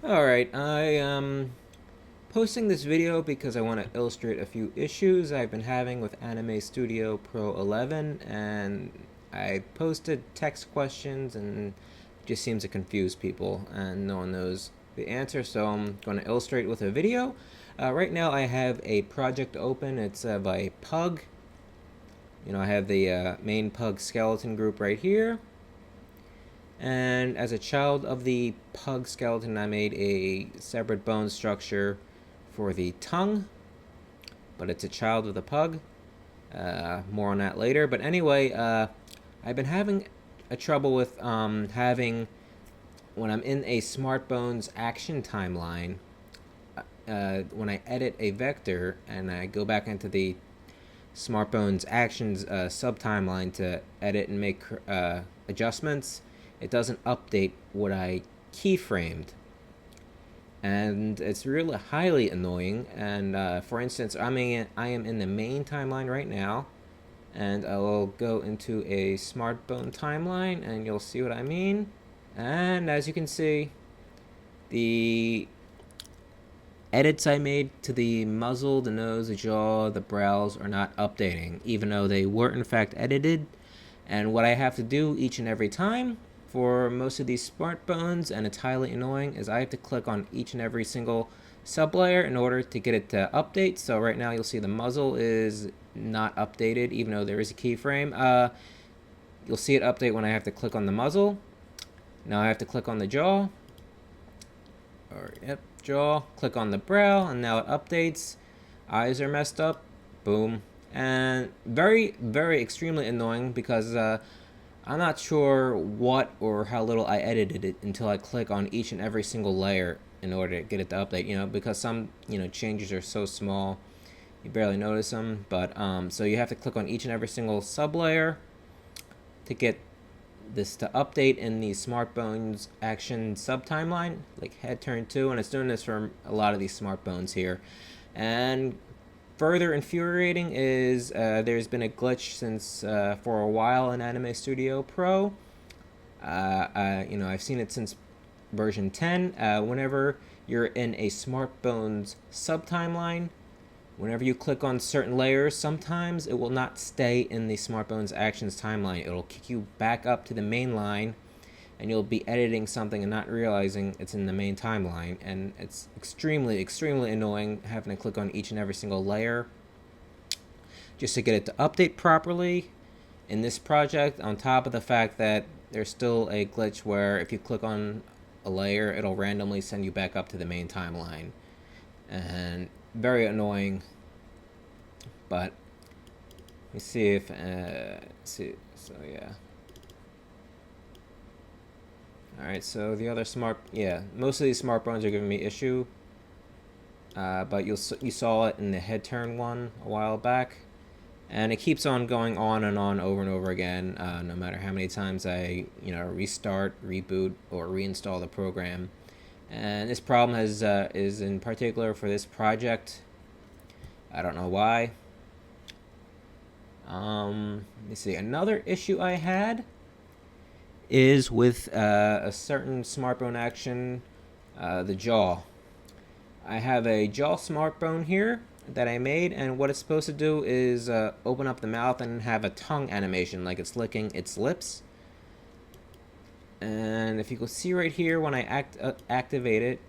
Alright, I am posting this video because I want to illustrate a few issues I've been having with Anime Studio Pro 11, and I posted text questions and it just seems to confuse people and no one knows the answer, so I'm going to illustrate with a video. Right now I have a project open. It's of a pug. I have the main pug skeleton group right here. And as a child of the pug skeleton, I made a separate bone structure for the tongue, but it's a child of the pug. More on that later. But anyway, I've been having a trouble with having, when I'm in a SmartBones action timeline, when I edit a vector and I go back into the SmartBones actions sub timeline to edit and make adjustments, it doesn't update what I keyframed, and it's really highly annoying. And for instance, I am in the main timeline right now, and I'll go into a SmartBone timeline, and you'll see what I mean. And as you can see, the edits I made to the muzzle, the nose, the jaw, the brows are not updating, even though they were in fact edited. And what I have to do each and every time for most of these smart bones, and it's highly annoying, is I have to click on each and every single sublayer in order to get it to update. So right now you'll see the muzzle is not updated, even though there is a keyframe. You'll see it update when I have to click on the muzzle. Now I have to click on the jaw. Jaw. Click on the brow, and now it updates. Eyes are messed up. Boom. And very, very extremely annoying because I'm not sure what or how little I edited it until I click on each and every single layer in order to get it to update. Because some changes are so small you barely notice them. But so you have to click on each and every single sub layer to get this to update in the SmartBones action sub timeline, like head turn 2, and it's doing this for a lot of these SmartBones here. And further infuriating is there's been a glitch since for a while in Anime Studio Pro. I've seen it since version 10. Whenever you're in a SmartBones sub timeline, whenever you click on certain layers, sometimes it will not stay in the SmartBones Actions timeline. It'll kick you back up to the main line, and you'll be editing something and not realizing it's in the main timeline. And it's extremely, extremely annoying having to click on each and every single layer just to get it to update properly in this project, on top of the fact that there's still a glitch where if you click on a layer, it'll randomly send you back up to the main timeline. And very annoying. But let me see if so yeah. Alright, so the other most of these smart bones are giving me issue. But you saw it in the head turn one a while back, and it keeps on going on and on over and over again, no matter how many times I restart, reboot, or reinstall the program. And this problem is in particular for this project. I don't know why. Let me see. Another issue I had is with a certain SmartBone action, the jaw. I have a jaw SmartBone here that I made, and what it's supposed to do is open up the mouth and have a tongue animation, like it's licking its lips. And if you can see right here, when I activate it,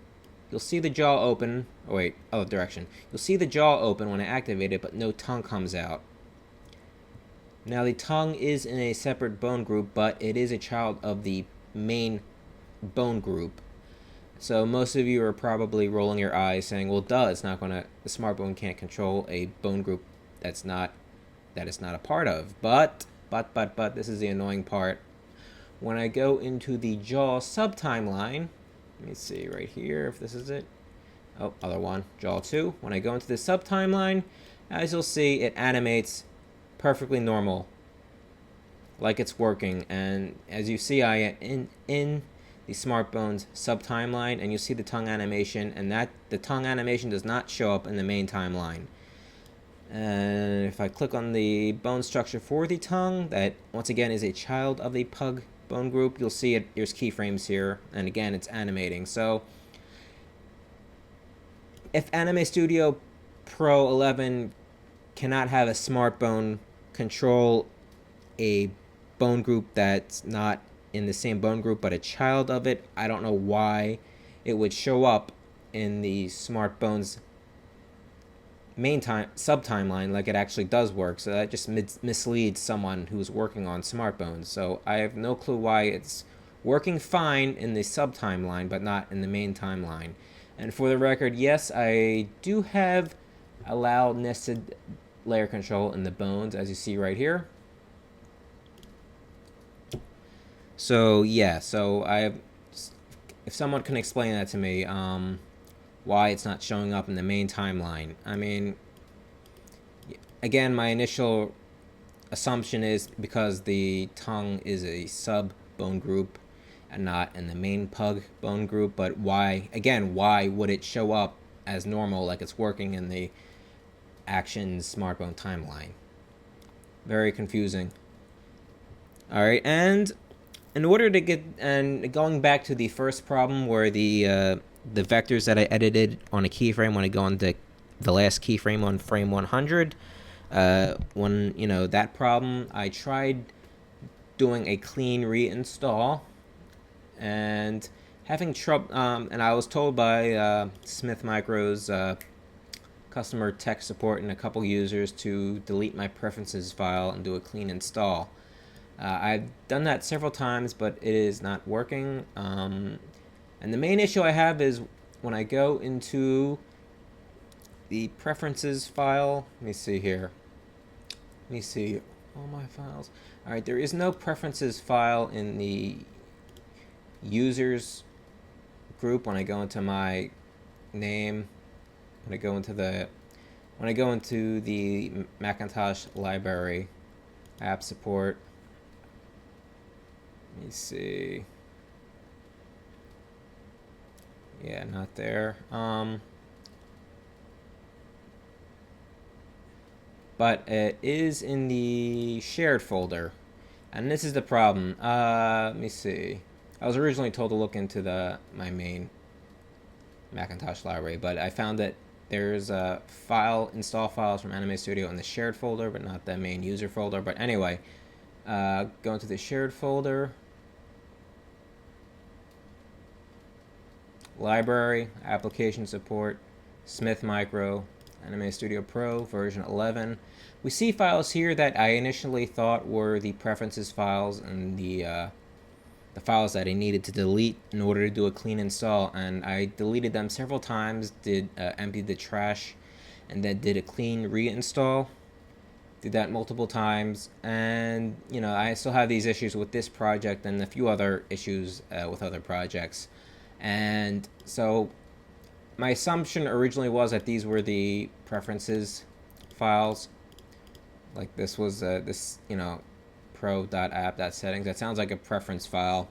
you'll see the jaw open. Oh wait, other direction. You'll see the jaw open when I activate it, but no tongue comes out. Now the tongue is in a separate bone group, but it is a child of the main bone group. So most of you are probably rolling your eyes saying, well, it's not gonna, the SmartBone can't control a bone group that it's not a part of. But this is the annoying part. When I go into the jaw sub timeline, let me see right here if this is it. Oh, other one, jaw 2. When I go into the sub timeline, as you'll see, it animates perfectly normal, like it's working. And as you see, I am in the SmartBones sub timeline, and you see the tongue animation, and that the tongue animation does not show up in the main timeline. And if I click on the bone structure for the tongue, that once again is a child of the pug bone group, you'll see it. There's keyframes here, and again, it's animating. So if Anime Studio Pro 11 cannot have a smartphone control a bone group that's not in the same bone group but a child of it, I don't know why it would show up in the smart bones main time sub timeline like it actually does work. So that just misleads someone who's working on smart bones. So I have no clue why it's working fine in the sub timeline but not in the main timeline. And for the record, yes, I do have allow nested layer control in the bones, as you see right here. So yeah, so if someone can explain that to me, why it's not showing up in the main timeline. I mean, again, my initial assumption is because the tongue is a sub bone group and not in the main pug bone group. But why, again, why would it show up as normal like it's working in the action smart bone timeline? Very confusing. All right, and in order to get, and going back to the first problem where the vectors that I edited on a keyframe when I go into the last keyframe on frame 100, when that problem, I tried doing a clean reinstall and having trouble, and I was told by Smith Micro's customer tech support and a couple users to delete my preferences file and do a clean install. I've done that several times, but it is not working. And the main issue I have is when I go into the preferences file. Let me see here. Let me see all my files. All right, there is no preferences file in the users group when I go into my name. When I go into the Macintosh library, app support. Let me see. Yeah, not there. But it is in the shared folder, and this is the problem. Let me see. I was originally told to look into my main Macintosh library, but I found that there's a install files from Anime Studio in the shared folder, but not the main user folder. But anyway, go into the shared folder. Library, application support, Smith Micro, Anime Studio Pro, version 11. We see files here that I initially thought were the preferences files and the files that I needed to delete in order to do a clean install, and I deleted them several times, emptied the trash, and then did a clean reinstall. Did that multiple times, and I still have these issues with this project and a few other issues with other projects. And so my assumption originally was that these were the preferences files. Like this was pro.app.settings. That sounds like a preference file.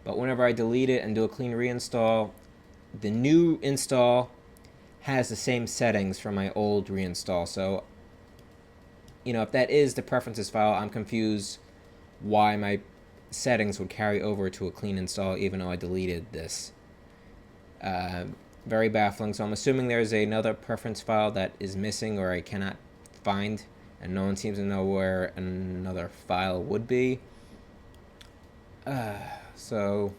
But whenever I delete it and do a clean reinstall, the new install has the same settings from my old reinstall. So, if that is the preferences file, I'm confused why my settings would carry over to a clean install even though I deleted this. Very baffling. So I'm assuming there's another preference file that is missing or I cannot find, and no one seems to know where another file would be. So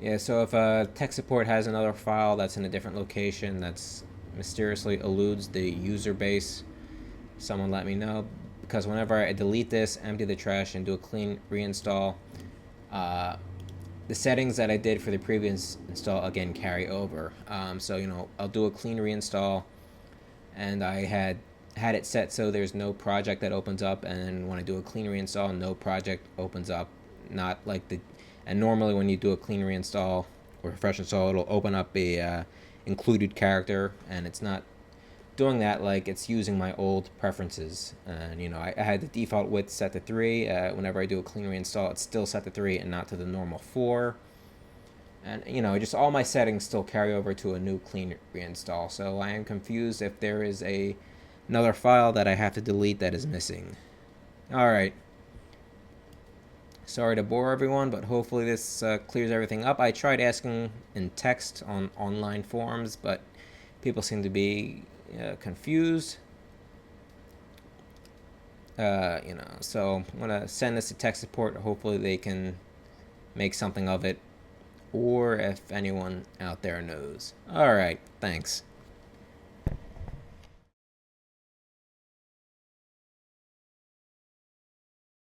if tech support has another file that's in a different location that's mysteriously eludes the user base, someone let me know, because whenever I delete this, empty the trash, and do a clean reinstall, the settings that I did for the previous install again carry over. So I'll do a clean reinstall, and I had it set so there's no project that opens up, and when I do a clean reinstall, no project opens up. Not like and normally when you do a clean reinstall or a fresh install, it'll open up a included character, and it's not doing that. Like, it's using my old preferences, and I had the default width set to 3. Whenever I do a clean reinstall, it's still set to 3 and not to the normal 4, and just all my settings still carry over to a new clean reinstall. So I am confused if there is another file that I have to delete that is missing. All right, Sorry to bore everyone, but hopefully this clears everything up. I tried asking in text on online forums, but people seem to be confused. So I'm gonna send this to tech support. Hopefully they can make something of it, or if anyone out there knows. All right, thanks.